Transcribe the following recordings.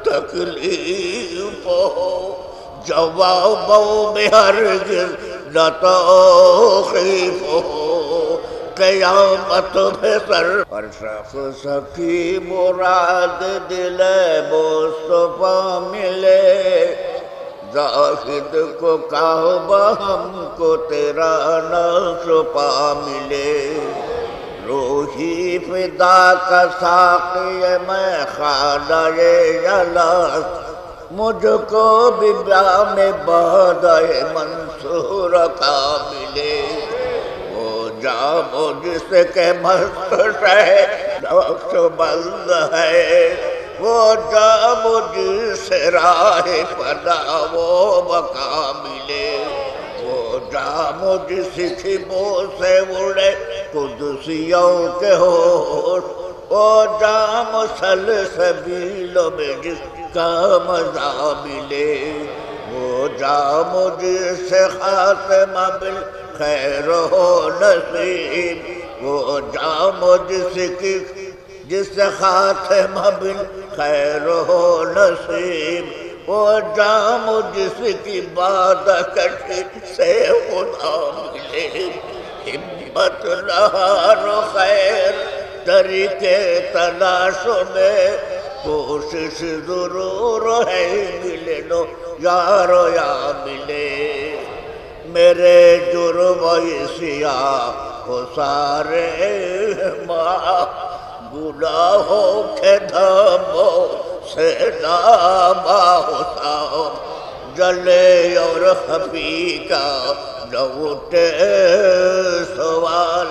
تکلیف ہو، جوابوں میں ہرگز نہ توقیف ہو، قیامت میں سر ہر شخص کی مراد دل مصطفیٰ ملے، زاہد کو کعبہ ہم کو تیرا نقش پا ملے، روحی فدا کا ساقی میں خانہ الست، مجھ کو بھی بیام بادہ منصور کا ملے، وہ جام جس کے مست شہ نقش بند ہے، وہ جام جس راہ فنا وہ بقا ملے، وہ جام جس کی بو سے اڑے قدسیوں کے ہوش، وہ جام سلسبیلوں میں جس کا مزہ ملے، وہ جام جس سے خاتمہ بالخیر ہو نصیب، وہ جام جس سے خاتمہ بالخیر ہو نصیب، وہ جام جس کی باد کشی سے خدا ملے، ہمت نہار خیر طریقے تلاش میں، کوشش ضرور ہے ملے نو یارو یا ملے، میرے جرم سیاہ ہو سارے ماں، گناہوں کے دھموں سے نامہ حساب، جلے اور خفی کا نہ اٹھے سوال،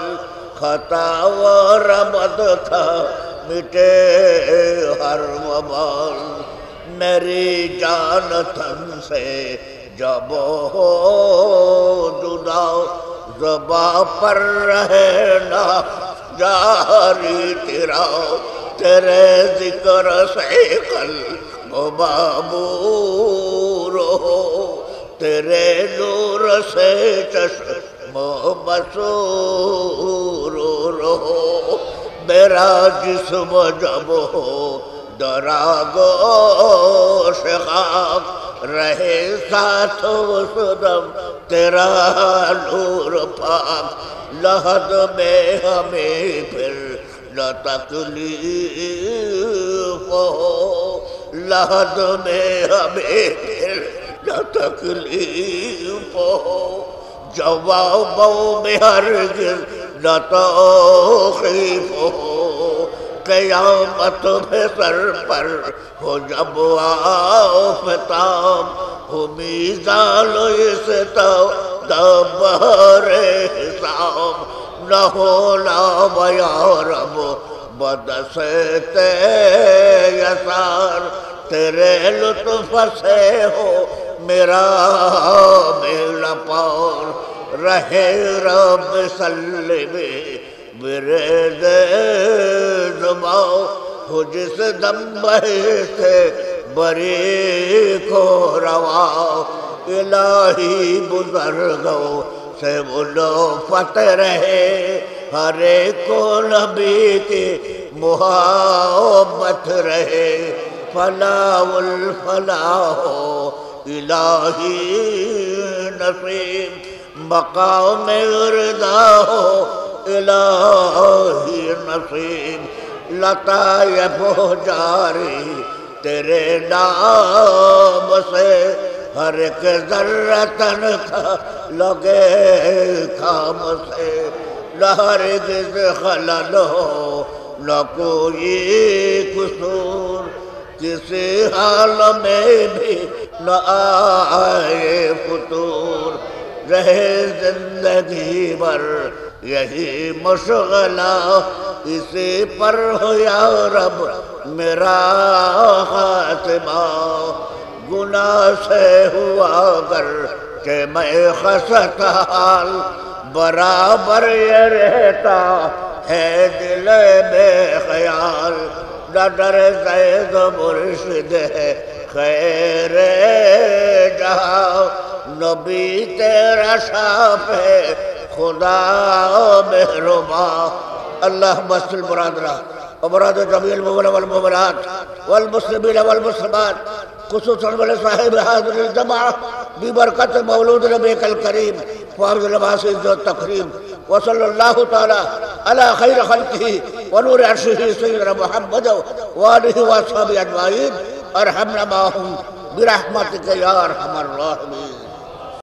خطا و رمد کا مٹے ہر وبال، میری جان تن سے جب ہو جدا، زباں پر رہے نا جاری تیرا، تیرے ذکر سے قلب معمور ہو، تیرے نور سے چشم مسرور ہو، میرا جسم جب ہو درا گوش خاک، رہے ساتھ اس دم تیرا نور پاک، لحد میں ہمیں پھر نہ تکلیف ہو، لحد میں ہمیں پھر نہ تکلیف ہو، جوابوں میں ہرگز نہ توقیف ہو، قیامت میں سر پر ہو جب آفتاب، ہو میزان اس دبر حساب، نہ ہو نام یا رب بدست یسار، تیرے لطف سے ہو میرا میرا پار، رہے رب سلمے برد زباں، ہو جس دم بہتے بری کو روا، الہی بزرگوں سے ملوفت رہے، ہر ایک کو نبی کی محبت رہے، فلاح الفلاح ہو الہی نصیب، مقام رضا ہو الہی نصیب، لطائف ہو جاری تیرے نام سے، ہر ایک ذرہ تنخواہ لگے کام سے، نہ ہرگز خلل ہو نہ کوئی قصور، کسی حال میں بھی نہ آئے فتور، رہے زندگی بھر یہی مشغلہ، اسی پر ہو یا رب میرا خاتمہ، گناہ سے ہوا گر کہ میں خست حال، برابر یہ رہتا ہے دل بے خیال، نہ ڈر زید مرشد ہے خیر جہاں، نبی تیرا شاف ہے خدا مہرباں، اللہ مسل مراد رہا۔ وبرات جميع المؤمنين والمؤمنات والمسلمين والمسلمات خصوصا ولصاحب هذه الجماعة ببركة مولود نبيك الكريم وعبد الباسط التكريم وصلى الله تعالى على خير خلقه ونور عرشه سيدنا محمد وآله وأصحابه أجمعين ارحمنا معهم برحمتك يا أرحم الراحمين.